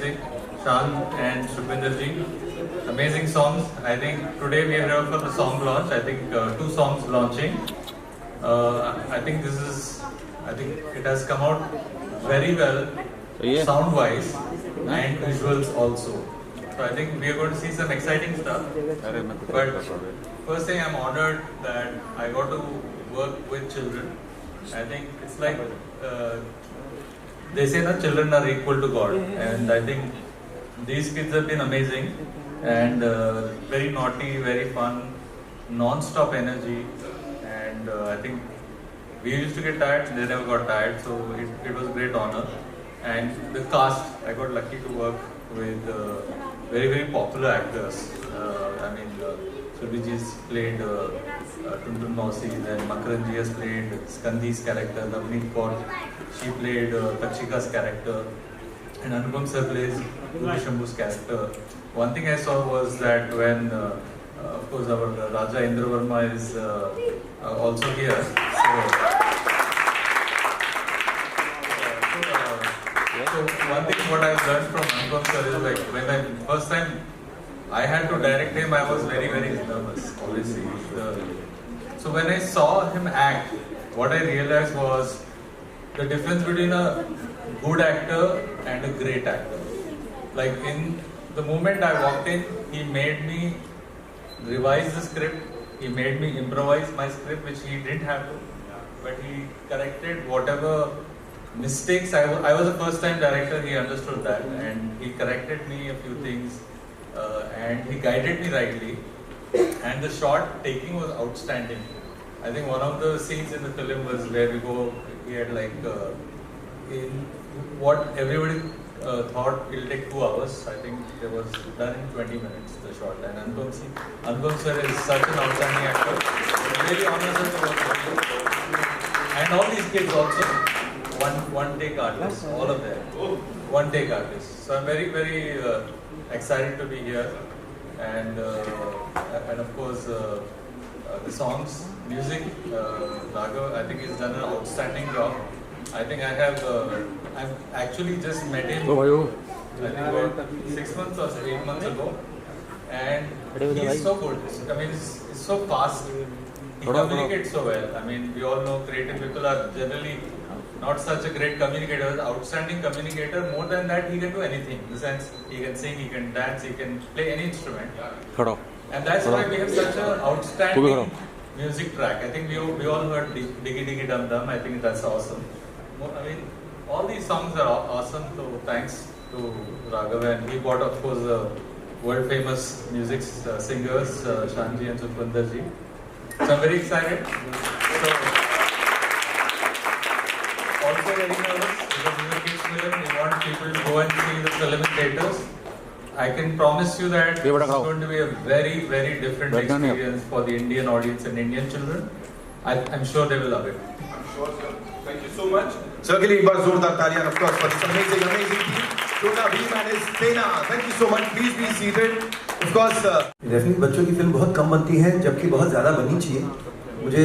amazing. Shan and Shubhinder ji, amazing songs. I think today we are here for the song launch. I think 2 songs launching. I think it has come out very well, sound wise and visuals also. So I think we are going to see some exciting stuff. But first thing, I'm honored that I got to work with children. I think it's like they say that children are equal to God, and I think these kids have been amazing and very naughty, very fun, non-stop energy, and I think we used to get tired, they never got tired, so it was a great honor. And the cast, I got lucky to work with very, very popular actors. Surbhiji's played Tuntun Mausi, then Makaranji has played Skandi's character, Navneet Kaur, she played Takshika's character, and Anupam sir plays Ruby Shambhu's character. One thing I saw was that when, of course, our Raja Indra Verma is also here. So one thing what I've learned from Anupam sir is like when first time I had to direct him, I was very, very nervous, obviously. So when I saw him act, what I realized was the difference between a good actor and a great actor. Like in the moment I walked in, he made me revise the script, he made me improvise my script, which he didn't have to, but he corrected whatever mistakes. I was a first time director, he understood that, and he corrected me a few things, and he guided me rightly, and the shot taking was outstanding. I think one of the scenes in the film was where he had like in what everybody thought it'll take 2 hours. I think it was done in 20 minutes, the shot. And Anupam sir is such an outstanding actor. It really honors us to work with him. And all these kids also, one take artists, all of them, one take artists. So I'm very, very excited to be here. And of course, the songs, music, Raghav, I think he's done an outstanding job. I think I've actually just met him, I think about 6 months or 8 months ago, and he's so good. I mean, he's so fast. He communicates so well. I mean, we all know creative people are generally not such a great communicator. He's an outstanding communicator. More than that, he can do anything. In the sense, he can sing, he can dance, he can play any instrument. And that's why we have such an outstanding music track. I think we all heard Diggy Diggy Dum Dum. I think that's awesome. I mean, all these songs are awesome. So thanks to Raghav, and he brought, of course, world famous music singers Shanji and Sukhwinder ji. So I'm very excited. So also very nervous because it's a kids film. We want people to go and see the film in theaters. I can promise you that it's going to be a very, very different experience for the Indian audience and Indian children. I'm sure they will love it. I'm sure, sir. Thank you so much. So, again, one zordar taaliyan, of course, for this amazing team. Tuna Bhim and his Tena. Thank you so much. Please be seated. Of course. Definitely बच्चों की film बहुत कम बनती है, जबकि बहुत ज़्यादा बननी चाहिए. मुझे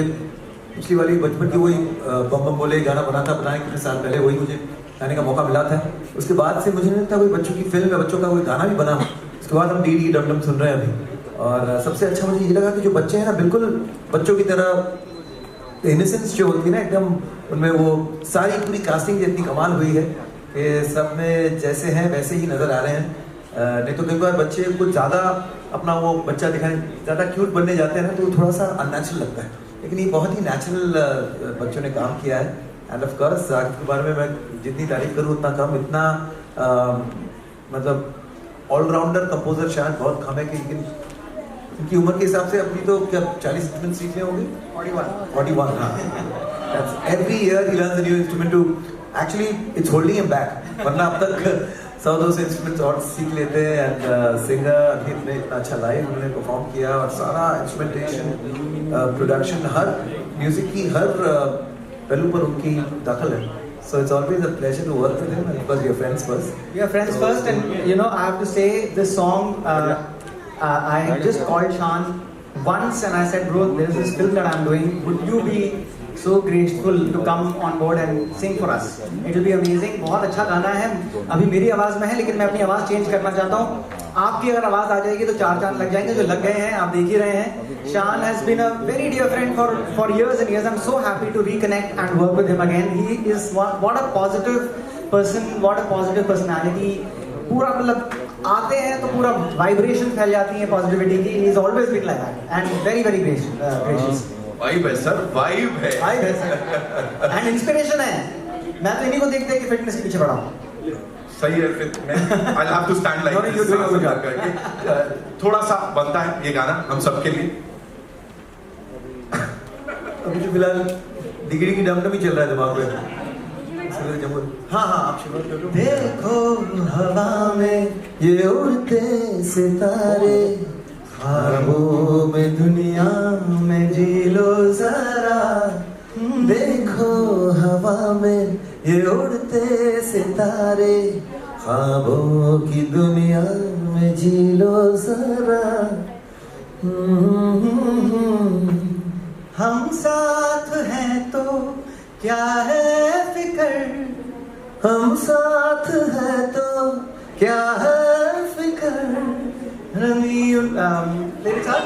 पिछली वाली बचपन की वही बम बम बोले गाना बनाने कितने साल पहले वही मुझे गाने का मौका मिला था. उसके बाद से मुझे नहीं लगता कोई बच्चों की फिल्म या बच्चों का कोई गाना भी बना हो. उसके बाद हम डी डी डम डम सुन रहे हैं अभी. और सबसे अच्छा मुझे ये लगा कि जो बच्चे हैं ना, बिल्कुल बच्चों की तरह इनोसेंस जो होती है ना, एकदम उनमें वो सारी पूरी कास्टिंग जितनी कमाल हुई है कि सब में जैसे हैं वैसे ही नज़र आ रहे हैं. नहीं तो कई बार बच्चे कुछ ज़्यादा अपना वो बच्चा दिखाने ज़्यादा क्यूट बनने जाते हैं ना, तो थोड़ा सा अननेचुरल लगता है. लेकिन ये बहुत ही नेचुरल बच्चों ने काम किया है. एंड ऑफ कोर्स साकिब के बारे में मैं जितनी तारीफ करूँ उतना कम. इतना मतलब ऑलराउंडर कंपोजर शायद बहुत कम है कि, लेकिन उनकी उम्र के हिसाब से अपनी तो क्या 40 इंस्ट्रूमेंट सीख रहे होंगे. 41 हाँ. Every year he learns a new instrument to actually it's holding him back. वरना अब तक 100-200 इंस्ट्रूमेंट्स और सीख लेते हैं. एंड सिंगर अभित ने इतना अच्छा लाइव उन्होंने परफॉर्म किया, और सारा इंस्ट्रूमेंटेशन प्रोडक्शन हर म्यूजिक की हर पहलू पर उनकी दखल है. So it's always a pleasure to work with him, because we are friends first. We are friends first, and you know, I have to say this song. I just called Shan once and I said, bro, there's this film that I'm doing. Would you be so grateful to come on board and sing for us. It will be amazing. बहुत अच्छा गाना है. अभी मेरी आवाज़ में है लेकिन मैं अपनी आवाज़ चेंज करना चाहता हूँ. आपकी अगर आवाज़ आ जाएगी तो 4 चांद लग जाएंगे, जो लग गए हैं आप देख ही रहे हैं. Shaan has been a very dear friend for years and years. I'm so happy to reconnect and work with him again. He is what a positive person, what a positive personality. पूरा मतलब आते हैं तो पूरा vibration फैल जाती है positivity की. He has always been like that and very very gracious. Vibe है सर, वाइब है. वाइब है सर. And इंस्पिरेशन है. मैं तो इन्हीं को देखते कि फिटनेस के पीछे पड़ा हूँ. सही है. फिर मैं I'll have to stand like No, you're doing a good job. करके थोड़ा सा बनता है ये गाना हम सबके लिए. अभी तो फिलहाल डिग्री की डमडम ही चल रहा है दिमाग में. हाँ हाँ आप शुरू करो. देखो हवा में ये उड़ते सितारे, ख्वाबों में दुनिया में जी लो जरा. देखो हवा में ये उड़ते सितारे, ख्वाबों की दुनिया में जी लो जरा. हम साथ हैं तो क्या है फिक्र, हम साथ हैं तो क्या है फिक्र. मेरे साथ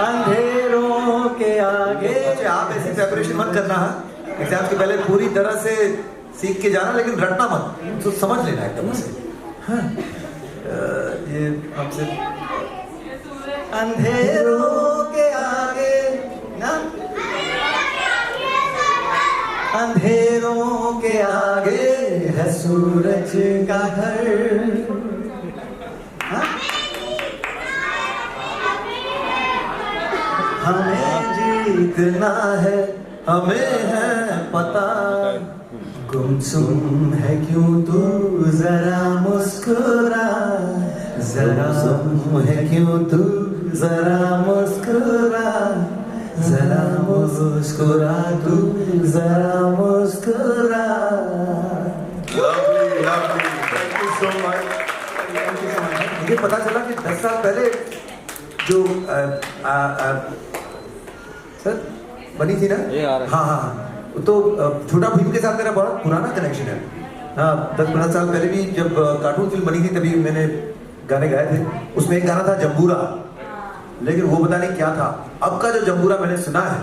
अंधेरों के आगे. आप ऐसी प्रेपरेशन मत करना है एग्जाम के पहले, पूरी तरह से सीख के जाना लेकिन रटना मत, तो समझ लेना एकदम से. हाँ ये आपसे अंधेरों के आगे ना, अंधेरों के आगे है सूरज का घर. हाँ? हमें जीतना है, हमें है पता, गुमसुम है क्यों तू जरा मुस्कुरा, जरा गुम है क्यों तू जरा मुस्कुरा, जरा मुस्कुरा तू जरा मुस्कुरा. Lovely, lovely. Thank you so much. मुझे पता चला कि 10 साल पहले जो सर बनी थी ना, हाँ हाँ, तो छोटा भीम के साथ मेरा बड़ा पुराना कनेक्शन है. हाँ 10-15 साल पहले भी जब कार्टून फिल्म बनी थी तभी मैंने गाने गाए थे. उसमें एक गाना था जम्बूरा, लेकिन वो पता नहीं क्या था. अब का जो जम्बूरा मैंने सुना है,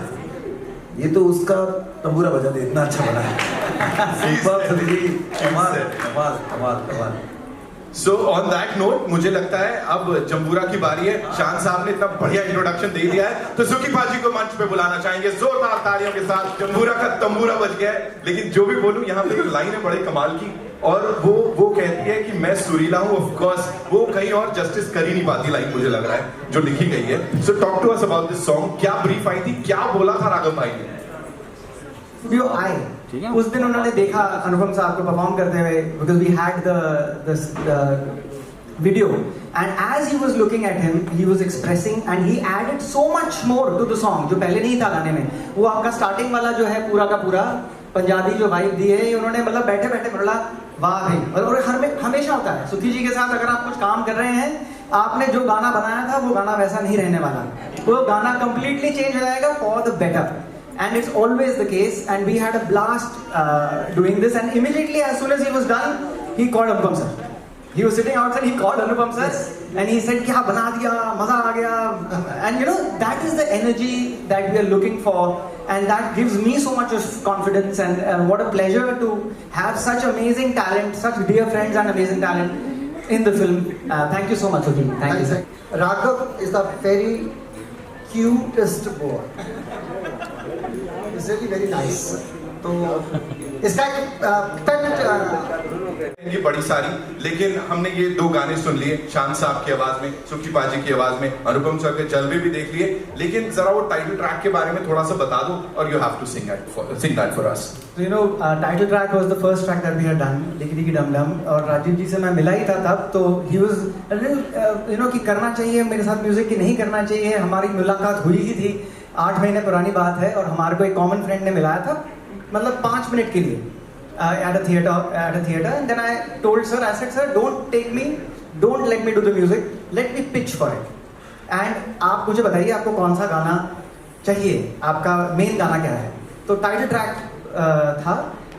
ये तो उसका तंबूरा बजा दे, इतना अच्छा बना है. कमाल कमाल कमाल कमाल. So on that note, मुझे लगता है अब जम्बूरा की बारी है. शान साहब ने इतना बढ़िया इंट्रोडक्शन दे दिया है तो सुकी पाजी को मंच पे बुलाना चाहेंगे जोरदार तालियों के साथ. जम्बूरा का तंबूरा बज गया है. लेकिन जो भी बोलूं, यहाँ पे एक लाइन है बड़े कमाल की, और वो कहती है कि मैं सुरीला हूँ. ऑफ कोर्स वो कहीं और जस्टिस कर ही नहीं पाती लाइन, मुझे लग रहा है, जो लिखी गई है. So talk to us about this song. क्या ब्रीफ आई थी, क्या बोला था राघव भाई ने? स्टूडियो आए उस दिन उन्होंने देखा अनुपम साहब को परफॉर्म करते हुए, because we had the video, and as he was looking at him he was expressing and he added so much more to the song जो पहले नहीं था गाने में. वो आपका स्टार्टिंग वाला जो है पूरा का पूरा पंजाबी जो वाइब दी है, उन्होंने मतलब बैठे बैठे बोला वाह भाई. और हमेशा होता है सुखी जी के साथ, अगर आप कुछ काम कर रहे हैं, आपने जो गाना बनाया था वो गाना वैसा नहीं रहने वाला, वो गाना completely चेंज हो जाएगा for the better. And it's always the case, and we had a blast doing this. And immediately, as soon as he was done, he called Anupam sir. He was sitting outside. He called Anupam sir, and he said, "क्या बना दिया, मजा आ गया." And you know, that is the energy that we are looking for, and that gives me so much of confidence. And what a pleasure to have such amazing talent, such dear friends, and amazing talent in the film. Thank you so much, Suki. Thank you, sir. Raghav is the very cutest boy. It's really very nice. तो इसका ये बड़ी सारी, लेकिन हमने ये 2 गाने सुन लिए शान साहब की आवाज में, सुखी पाजी की आवाज में, अनुपम सर के जलवे भी देख लिए. लेकिन जरा वो टाइटल ट्रैक के बारे में थोड़ा सा बता दो, और you have to sing that for us. So you know, title track was the first track that we had done, Diki Diki Dum Dum. और राजीव जी से मैं मिला ही था तब, तो he was a little, you know, कि करना चाहिए मेरे साथ म्यूजिक, की नहीं करना चाहिए. हमारी मुलाकात हुई ही थी, 8 महीने पुरानी बात है, और हमारे को एक कॉमन फ्रेंड ने मिलाया था, मतलब 5 मिनट के लिए at a theater, and then I told sir, I said, sir, don't take me, don't let me do the music, let me pitch for it, and आप मुझे बताइए आपको कौन सा गाना चाहिए, आपका मेन गाना क्या है. तो टाइटल ट्रैक था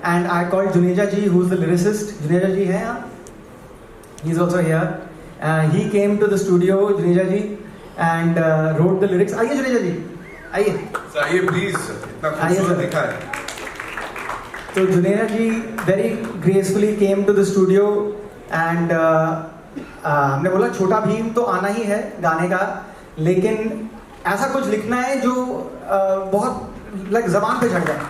and I called Juneja ji who is the lyricist. Juneja ji हैं यहाँ, he is also here. He came to the studio, Juneja ji, and wrote the lyrics. आइए जुनेजा जी, आइए. आइए प्लीज, इतना खूबसूरत लिखा है. तो Juneja ji very gracefully came to the studio and हमने बोला छोटा भीम तो आना ही है गाने का, लेकिन ऐसा कुछ लिखना है जो बहुत लाइक जबान पे चढ़ जाए.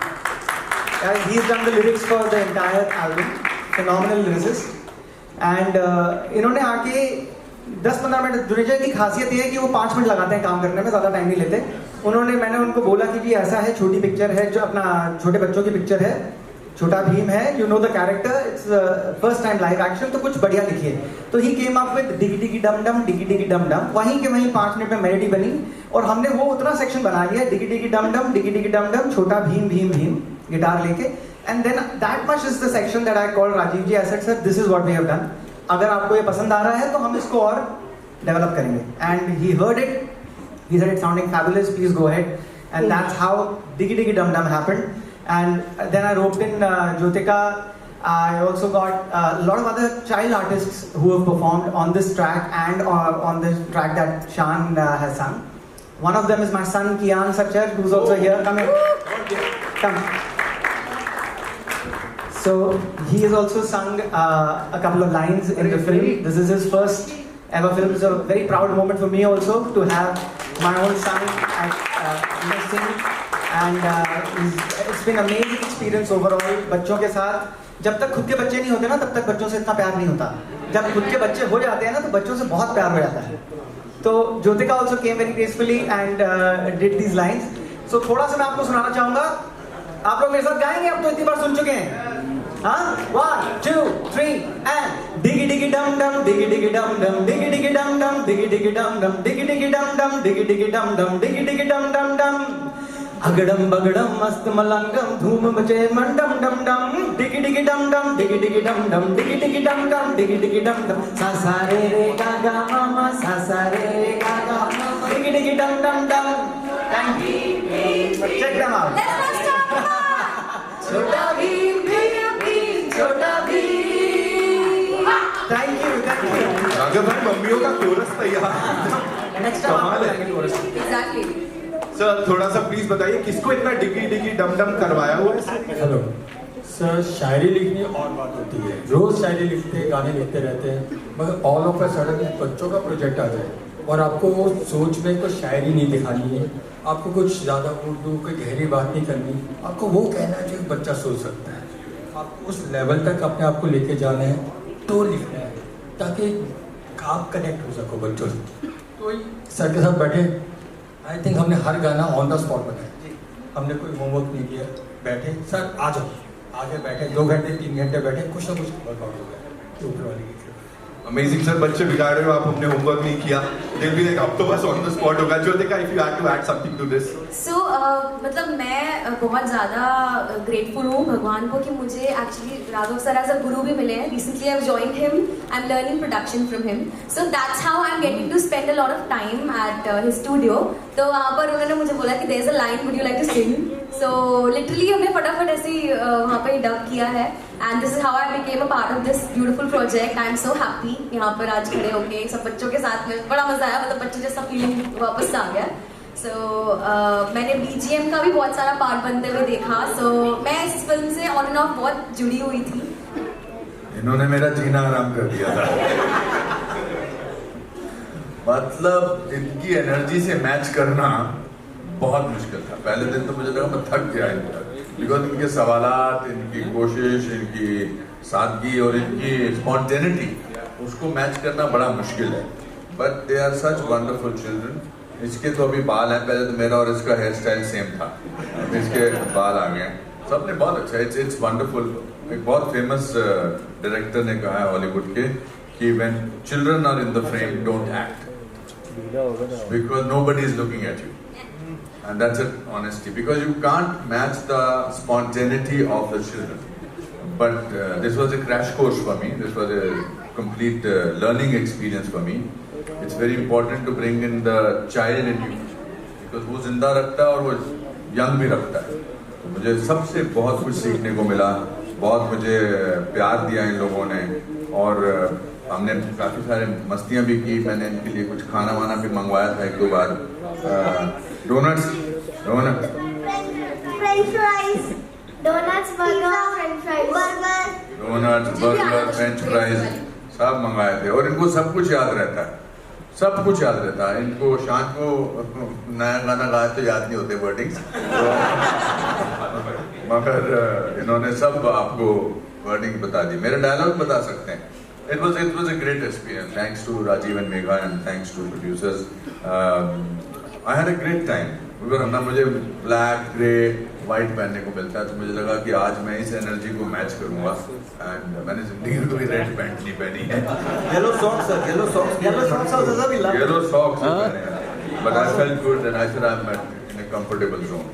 He has done the lyrics for the entire album, phenomenal lyricist. And इन्होंने आके 10-15 मिनट, जुनेजा की खासियत ये है कि वो 5 मिनट लगाते हैं काम करने में, ज़्यादा टाइम नहीं लेते. मैंने उनको बोला कि जी ऐसा है, छोटी पिक्चर है, जो अपना छोटे बच्चों की पिक्चर है, छोटा भीम है, you know the character, it's first time live action, तो कुछ बढ़िया लिखिए. तो ही केम अप विद डिगी डिगी डम डम, डिगी डिगी डम डम. वहीं के वहीं 5 मिनट में मेलोडी बनी और हमने वो उतना सेक्शन बना लिया, डिगी डिगी डम डम, डिगी डिगी डम डम, छोटा भीम भीम भीम, गिटार लेके. And then that much is the section that I call Rajeev ji. I said sir this is what we have done, अगर आपको ये पसंद आ रहा है तो हम इसको और डेवलप करेंगे. And he heard it, he said it's sounding fabulous, please go ahead. And that's how Diggy Diggy Dum Dum happened. And then I roped in Jyotika. I also got a lot of other child artists who have performed on this track and on the track that Shan has sung. One of them is my son Kian Sachar, who's also here. Come here. Come. So he has also sung a couple of lines in the film. This is his first ever film. It's a very proud moment for me also to have my own son sing. And it's been amazing experience overall. बच्चों के साथ, जब तक खुद के बच्चे नहीं होते ना, तब तक बच्चों से इतना प्यार नहीं होता. जब खुद के बच्चे हो जाते हैं ना, तो बच्चों से बहुत प्यार हो जाता है. तो Jyotika also came very gracefully and did these lines. So थोड़ा सा मैं आपको सुनाना चाहूँगा. आप लोग मेरे साथ गाएंगे, अब तो इतनी बार सुन चुके हैं. हाँ, 1, 2, 3 and diggy diggy dum dum, diggy diggy dum dum, diggy diggy dum dum, diggy diggy dum dum, diggy diggy dum dum, diggy diggy dum dum, diggy diggy dum dum dum. अगड़म बगड़म मस्त मलंगम धूम मचे मंडम डम डम, डिगी डिगी डम डम, डिगी डिगी डम डम, डिगी डिगी डम डम, डिगी डिगी डम डम, सा सा रे रे गा गा मामा, सा सा रे रे गा गा मामा, डिगी डिगी डम डम डम. Thank you. Check them out. Chhota Bheem Bheem Bheem, Chhota Bheem. Thank you, thank you. Raghav भाई, मम्मियों का कोरस तैयार. नेक्स्ट टाइम आप लगाएंगे कोरस. एग्जैक्टली. सर थोड़ा सा प्लीज बताइए, किसको इतना डिगी डिगी डम डम करवाया हुआ है? हेलो सर, शायरी लिखनी और बात होती है, रोज शायरी लिखते हैं, गाने लिखते रहते हैं, मगर ऑल ऑफ अ सडन बच्चों का प्रोजेक्ट आ जाए और आपको वो सोच में कोई शायरी नहीं दिखानी है, आपको कुछ ज़्यादा उर्दू कोई गहरी बात नहीं करनी, आपको वो कहना है जो बच्चा सोच सकता है. आपको उस लेवल तक अपने आप को लेके जाना है तो लिखना है, ताकि आप कनेक्ट हो सको बच्चों से. तो सर के साथ बैठे, आई थिंक हमने हर गाना ऑन द स्पॉट बनाया. हमने कोई होमवर्क नहीं किया, बैठे सर आ जाओ, आगे बैठे 2 घंटे 3 घंटे बैठे, कुछ ना कुछ वर्कआउट हो गया. ऊपर वाले की अमेजिंग सर, बच्चे बिगाड़ रहे हो आप, हमने होमवर्क नहीं किया. दिल भी अब तो बस ऑन द स्पॉट होगा. Jyotika, if you had to add something to this. So मतलब मैं बहुत ज़्यादा ग्रेटफुल हूँ भगवान को कि मुझे actually Raghav sir as a guru भी मिले हैं. Recently I have joined him, I am learning production from him. So that's how I am getting to spend a lot of time at his studio. तो वहाँ पर उन्होंने मुझे बोला कि there is a line, would you like to sing. So literally हमने फटाफट ऐसे ही वहाँ पर डब किया है. And this is how I became a part of this beautiful project. I am so happy यहाँ पर आज खड़े होके सब बच्चों के साथ में. बड़ा मजा आया, मतलब बच्चों जैसा फीलिंग वापस आ गया. सो मैंने BGM का भी बहुत सारा पार्ट बनते हुए देखा. सो मैं इस फिल्म से ऑन एंड ऑफ बहुत जुड़ी हुई थी. इन्होंने मेरा जीना आराम कर दिया था. मतलब इनकी एनर्जी से मैच करना बहुत मुश्किल था. पहले दिन तो मुझे लगा मैं थक गया इनका, बिकॉज इनके सवालात, इनकी कोशिश, इनकी सादगी और इनकी स्पॉन्टेनिटी, उसको मैच करना बड़ा मुश्किल है. But they are such wonderful children. इसके तो अभी बाल हैं, पहले तो मेरा और इसका हेयर स्टाइल सेम था, अब इसके बाल आ गए. सबने बहुत अच्छा, इट्स वंडरफुल. एक बहुत फेमस डायरेक्टर ने कहा है हॉलीवुड के कि when children are in the frame don't act, because nobody is looking at you. And that's it, honesty, because you can't match the spontaneity of the children. But this was a crash course for me. This was a complete learning experience for me. It's very important to bring in the child in you, because वो जिंदा रखता है और वो young भी रखता है. तो मुझे सबसे बहुत कुछ सीखने को मिला, बहुत मुझे प्यार दिया इन लोगों ने, और हमने काफ़ी सारे मस्तियाँ भी की। मैंने इनके लिए कुछ खाना वाना भी मंगवाया था 1-2 बार, donuts, French fries, donuts, burger, French fries, donuts, burger, French fries सब मंगाए थे। और इनको सब कुछ याद रहता है, सब कुछ याद रहता है इनको। शान को नया गाना गाया तो याद नहीं होते वर्डिंग्स, मगर इन्होंने सब आपको वर्डिंग बता दी, मेरे डायलॉग बता सकते हैं। It was a great experience. Thanks to Rajiv and Megha and thanks to producers. I had a great time. अगर ना मुझे ब्लैक, ग्रे, वाइट पहनने को मिलता है तो मुझे लगा कि आज मैं इस एनर्जी को मैच करूंगा, एंड मैंने जिंदगी में कभी रेड पैंट नहीं पहनी है। Yellow socks But I felt good and I said I'm in a comfortable zone.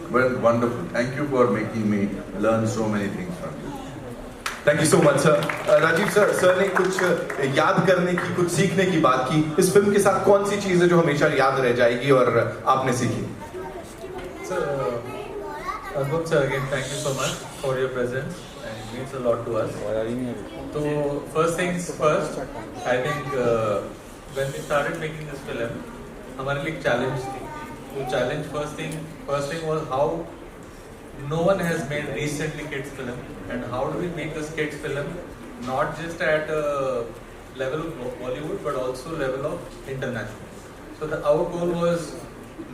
Well, wonderful. Thank you for making me learn so many things from you. Thank you so much sir. Rajeev sir ने कुछ याद करने की, कुछ सीखने की बात की। इस फिल्म के साथ कौन सी चीज है जो हमेशा याद रह जाएगी और आपने सीखी? So, Anupam sir, again, thank you so much for your presence, and it means a lot to us. So, first things first, I think when we started making this film, हमारे लिए challenge थी। वो challenge first thing was how no one has made recently kids film, and how do we make this kids film not just at a level of Bollywood but also level of international. So our goal was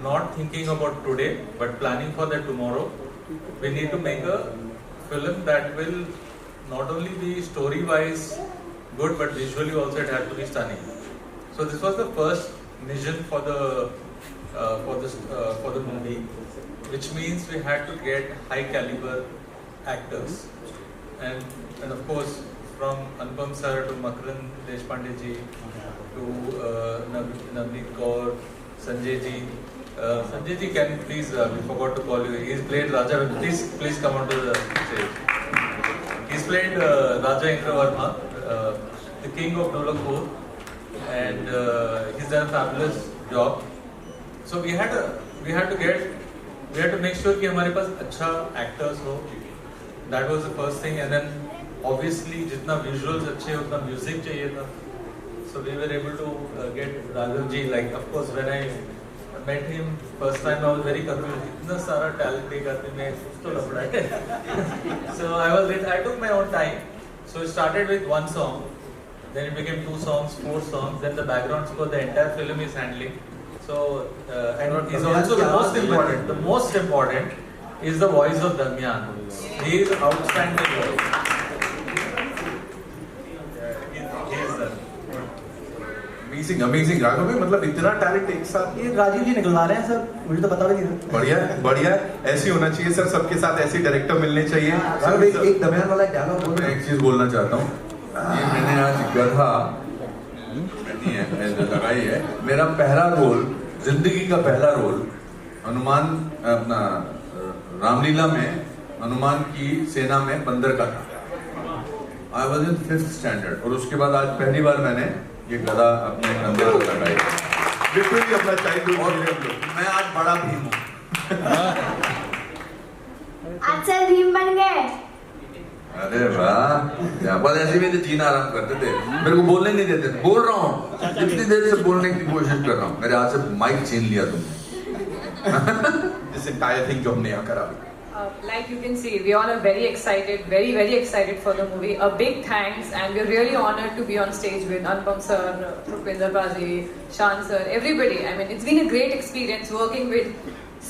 not thinking about today but planning for the tomorrow. We need to make a film that will not only be story wise good but visually also it had to be stunning. So this was the first vision for the movie, which means we had to get high caliber actors, and of course from Anupam sir to Makaran Deshpande ji to Navneet Kaur, Sanjay ji. Sanjay ji, can you please, we forgot to call you. He's played Raja. Please come onto the stage. He's played Raja Indravarma, the king of Dholakpur, and he's done a fabulous job. So we had to make sure कि हमारे पास अच्छा actors हो. That was the first thing, and then obviously जितना visuals अच्छे उतना music चाहिए था. So we were able to get Raghav ji. Like of course when I met him first time I was very confused. इतना सारा talent एक आदमी में कुछ तो लफड़ा है. So I took my own time. So it started with one song, then it became 2 songs, 4 songs, then the background score, the entire film is handling. So, and is also the most important. The most important is the voice of Damyan. He is outstanding voice. He is amazing Raghav भाई, मतलब इतना talent एक साथ। ये राजीव जी निकलवा रहे हैं sir, मुझे तो पता भी नहीं था। बढ़िया ऐसी होना चाहिए सर, सबके साथ ऐसे डायरेक्टर मिलने चाहिए। राघव भाई एक दमयान वाला डायलॉग बोल। मैं एक चीज बोलना चाहता हूँ, ये मैंने आज गधा नहीं है, मैंने लगाई है। मेरा पहला रोल, जिंदगी का पहला रोल हनुमान अपना रामलीला में हनुमान की सेना में बंदर का था। I was in 5th standard, और उसके बाद आज पहली बार मैंने ये गधा अपने कंधे पर लगाई। बिल्कुल ही अपना चाइल्डहुड। मैं आज बड़ा भीम हूँ। आज सर भीम बन गए। अरे वाह, बस ऐसे में तो जीना आराम करते थे, मेरे को बोलने नहीं देते थे। बोल रहा हूँ, इतनी देर से बोलने की कोशिश कर रहा हूँ, मेरे हाथ से माइक छीन लिया तुमने। This entire thing जो हमने यहाँ करा। Like you can see, we all are very excited, very excited for the movie. A big thanks, and we're really honored to be on stage with Anupam sir, Rupinder Baji, Shan sir, everybody. I mean, it's been a great experience working with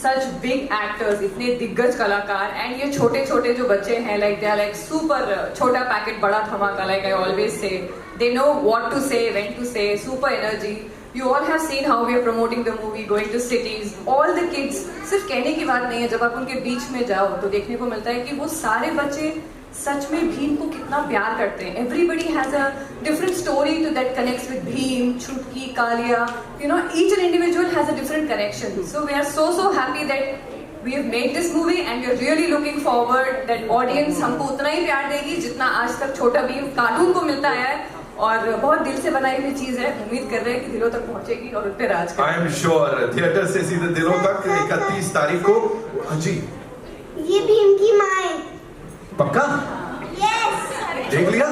such big actors, इतने दिग्गज कलाकार, and ये छोटे जो बच्चे हैं, like they are like super छोटा packet बड़ा धमाका, like I always say. They know what to say, when to say, super energy. You all have seen how we are promoting the movie, going to cities. All the kids, सिर्फ कहने की बात नहीं है, जब आप उनके बीच में जाओ तो देखने को मिलता है कि वो सारे बच्चे सच में भीम को कितना प्यार करते हैं. Everybody has a different story to that connects with Bhim, Chutki, Kalia. You know, each and individual has a different connection. So we are so happy that we have made this movie, and we are really looking forward that audience हमको उतना ही प्यार देगी जितना आज तक छोटा Bhim cartoon को मिलता है. और बहुत दिल से बनाई हुई चीज है, उम्मीद कर रहे हैं कि दिलों तक पहुंचेगी और उन पे राज करेगी. I am sure थिएटर से सीधे दिलों तक 31 तारीख को. जी ये भीम की माँ है। पक्का? Yes. देख लिया?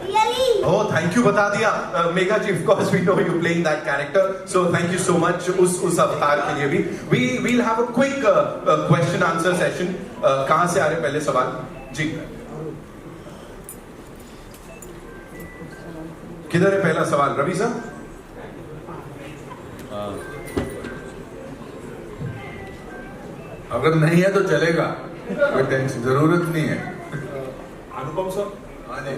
Really? Oh, thank you बता दिया. Megha ji, of course we know you playing that character. So thank you so much उस अवतार के लिए भी. We'll have a quick question answer session. कहाँ से आ रहे पहले सवाल? जी. किधर है पहला सवाल? रवि साहब? अगर नहीं है तो चलेगा, कोई टेंशन जरूरत नहीं है। अनुपम सर, हाँ जी।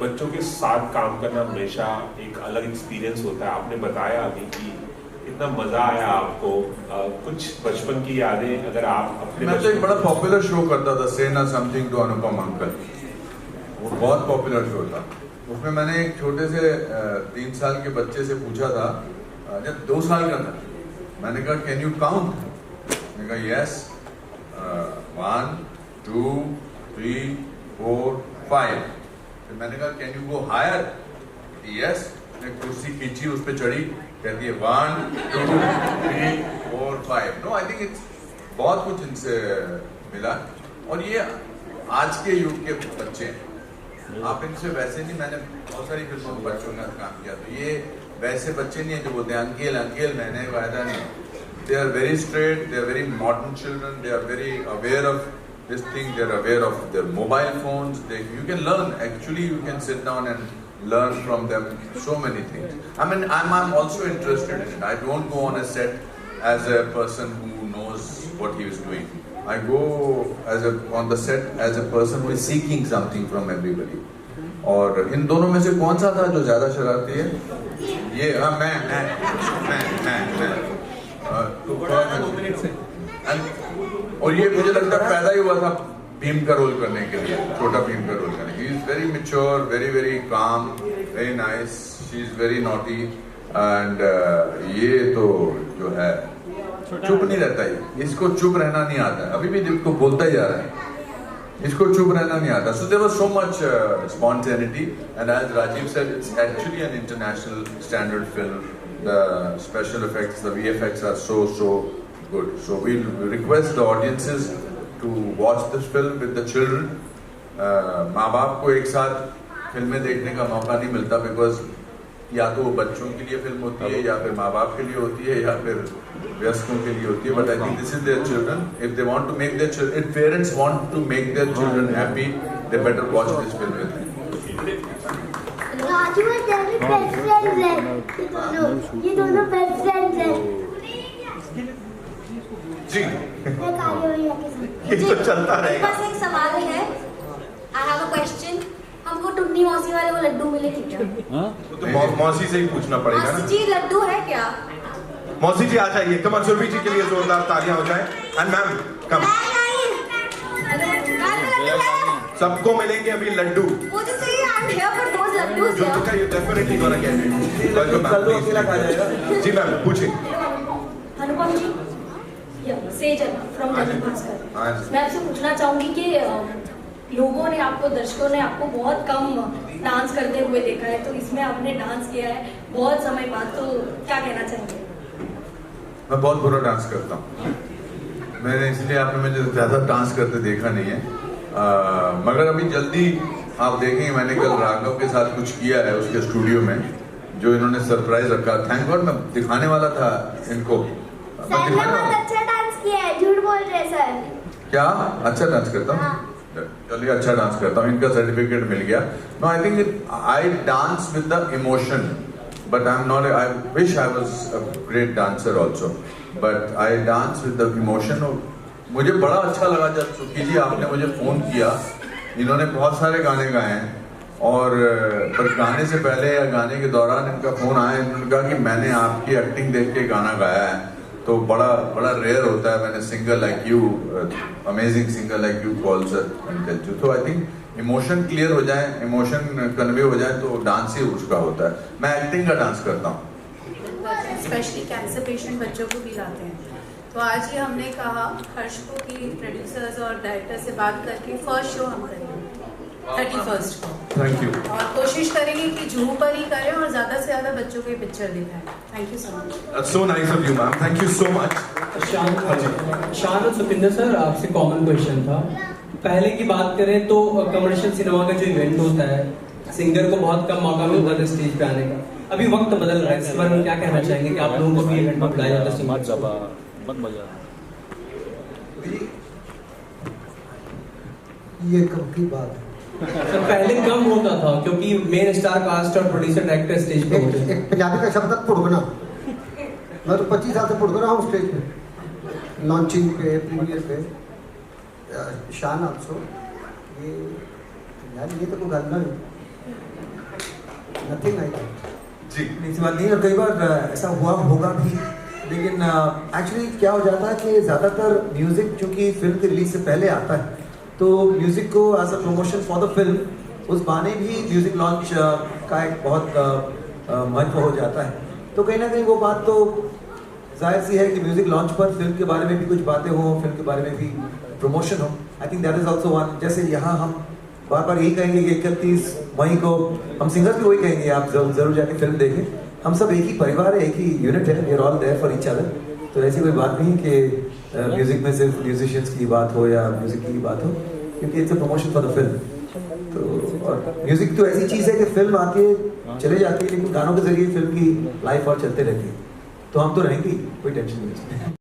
बच्चों के साथ काम करना हमेशा एक अलग एक्सपीरियंस होता है। आपने बताया अभी कि कितना मजा आया आपको, कुछ बचपन की यादें अगर आप अपने मैं तो एक बड़ा पॉपुलर शो करता था, से ना समथिंग टू अनुपम अंकल। वो बहुत पॉपुलर शो था। उसमें मैंने एक छोटे से 3 साल के बच्चे से पूछा था, जब 2 साल का था, मैंने कहा कैन यू काउंट? मैंने कहा यस, 1 2 3 4 5। फिर मैंने कहा can you go higher? Yes. मैं कुर्सी खींची, उस पर चढ़ी, कहती है 1 2 3 4 5। नो, आई थिंक इट्स बहुत कुछ इनसे मिला। और ये आज के युग के बच्चे हैं, आप इनसे वैसे नहीं, मैंने बहुत सारी फिल्मों में बच्चों का काम किया, तो ये वैसे बच्चे नहीं है जो बोलते हैं अंकेल अंकेल, मैंने वायदा नहीं। They are very straight, they are very modern children, they are very aware of this thing, they're aware of their mobile phones. You can learn, actually you can sit down and learn from them so many things. I mean, I'm also interested in it. I don't go on a set as a person who knows what he is doing. I go on the set as a person who is seeking something from everybody. और इन दोनों में से कौन सा था जो ज्यादा शरारती है? ये मैं और ये मुझे लगता है पैदा ही हुआ था भीम का रोल करने के लिए, छोटा भीम का रोल करने के लिए। He is very mature, very calm, very nice, she is very naughty. And ये तो जो है चुप नहीं रहता है, इसको चुप रहना नहीं आता है, अभी भी दिल को बोलता ही जा रहा है, इसको चुप रहना नहीं आता। So there was so much spontaneity, and as Rajiv said, it's actually an international standard film. The special effects, the VFX are so good. So we'll request the audiences to watch this film with the children. माँ बाप को एक साथ फिल्में देखने का मौका नहीं मिलता, बिकॉज या तो वो बच्चों के लिए फिल्म होती है, या फिर माँ बाप के लिए होती है, या फिर वयस्कों के लिए होती है। But I think this is their children, if they want to make their children, if parents want to make their children happy, they better watch this film with them. Raju और डेविड बेस्ट फ्रेंड्स हैं, ये दोनों best friends हैं जी। ये तो चलता रहेगा। बस एक सवाल है, आई हैव अ क्वेश्चन। हमको टुन्नी मौसी वाले वो लड्डू मिले कि क्या? तो मौसी से ही पूछना पड़ेगा ना। मौसी जी लड्डू है क्या? मौसी जी आ जाइए, कमर सुरभि जी के लिए जोरदार तालियां हो जाए। एंड मैम कम, सबको मिलेंगे अभी लड्डू। मुझे चाहिए, I am here for those laddoos. जो तो you definitely gonna get it. Welcome ma'am, अकेला खा जाएगा। जी मैम पूछिए। अनुपम जी, सेजल फ्रॉम दैनिक भास्कर, मैं आपसे पूछना चाहूंगी कि लोगों ने आपको, दर्शकों ने आपको बहुत कम डांस करते हुए देखा है, तो इसमें आपने डांस किया है बहुत समय बाद, तो क्या कहना चाहेंगे? मैं बहुत बुरा डांस करता हूँ, मैंने इसलिए आपने मुझे ज्यादा डांस करते देखा नहीं है। मगर अभी जल्दी आप देखेंगे, मैंने कल राघव के साथ कुछ किया है उसके स्टूडियो में, जो इन्होंने सरप्राइज रखा। थैंक गॉड, मैं दिखाने वाला था इनको। सर ने बहुत अच्छा डांस किया है, झूठ बोल रहे सर। क्या अच्छा डांस करता हूँ? चलिए अच्छा डांस करता हूँ, इनका सर्टिफिकेट मिल गया। No, I think I dance with the emotion, but I am not, I wish I was a great dancer also, but I dance with the emotion. मुझे बड़ा अच्छा लगा जब सुखी जी आपने मुझे फोन किया। इन्होंने बहुत सारे गाने गाए हैं, और पर गाने से पहले या गाने के दौरान इनका फोन आया, इन्होंने कहा कि मैंने आपकी एक्टिंग देख के गाना गाया है। तो बड़ा रेयर होता है, मैंने singer like you, amazing singer like you calls and tells you. तो आई थिंक इमोशन क्लियर हो जाए, इमोशन कन्वे हो जाए, तो डांस ही उसका होता है। मैं एक्टिंग का डांस करता हूँ। स्पेशली कैंसर पेशेंट बच्चों को भी लाते हैं, तो आज ही हमने कहा हर्ष को कि प्रोड्यूसर्स और डायरेक्टर से बात करके फर्स्ट शो हम करेंगे 31 को। Thank you. और कोशिश करेंगे कि जुहू पर ही करें और ज्यादा से ज्यादा बच्चों को ये पिक्चर दिखाएं। Thank you so much. So nice of you ma'am, thank you so much. शान और सुपिंदर सर, आपसे कॉमन क्वेश्चन था। पहले की बात करें तो कमर्शियल सिनेमा का जो इवेंट होता है, सिंगर को बहुत कम मौका मिलता है स्टेज पे आने का। अभी वक्त बदल रहा है, इस बारे में क्या कहना चाहेंगे कि आप लोगों को भी इवेंट में बुलाया जाता है? बहुत मजा। ये कब की बात है? सर पहले कम होता था क्योंकि मेन स्टार कास्ट और प्रोड्यूसर डायरेक्टर स्टेज पे होते थे। एक पंजाबी का शब्द पुड़गना, मैं तो 25 साल से पुड़गना हूँ स्टेज पे, लॉन्चिंग पे, प्रीमियर पे। शान आल्सो, ये यार ये तो कोई गल नहीं, नथिंग आई जी इस बात नहीं। और कई बार ऐसा हुआ होगा भी, लेकिन एक्चुअली क्या हो जाता है कि ज़्यादातर म्यूज़िक चूँकि फिल्म की रिलीज से पहले आता है, तो म्यूज़िक को as a promotion for the film उस बहाने भी म्यूज़िक लॉन्च का एक बहुत महत्व हो जाता है। तो कहीं ना कहीं वो बात तो जाहिर सी है कि म्यूज़िक लॉन्च पर फिल्म के बारे में भी कुछ बातें हों, फिल्म के बारे में भी प्रमोशन हो। I think that is also one. जैसे यहाँ हम बार बार यही कहेंगे कि 31 मई को हम सिंगर्स भी वही कहेंगे, आप जरूर जाके फिल्म देखें। हम सब एक ही परिवार है, एक ही यूनिट है, we are all there for each other. तो ऐसी कोई बात नहीं कि म्यूजिक में सिर्फ म्यूजिशियंस की बात हो या म्यूजिक की बात हो, क्योंकि it's a promotion for the film. तो और म्यूजिक तो ऐसी चीज़ है कि फिल्म आके चले जाती है, लेकिन गानों के जरिए फिल्म की लाइफ और चलते रहती है। तो हम तो रहेंगे, कोई टेंशन नहीं है।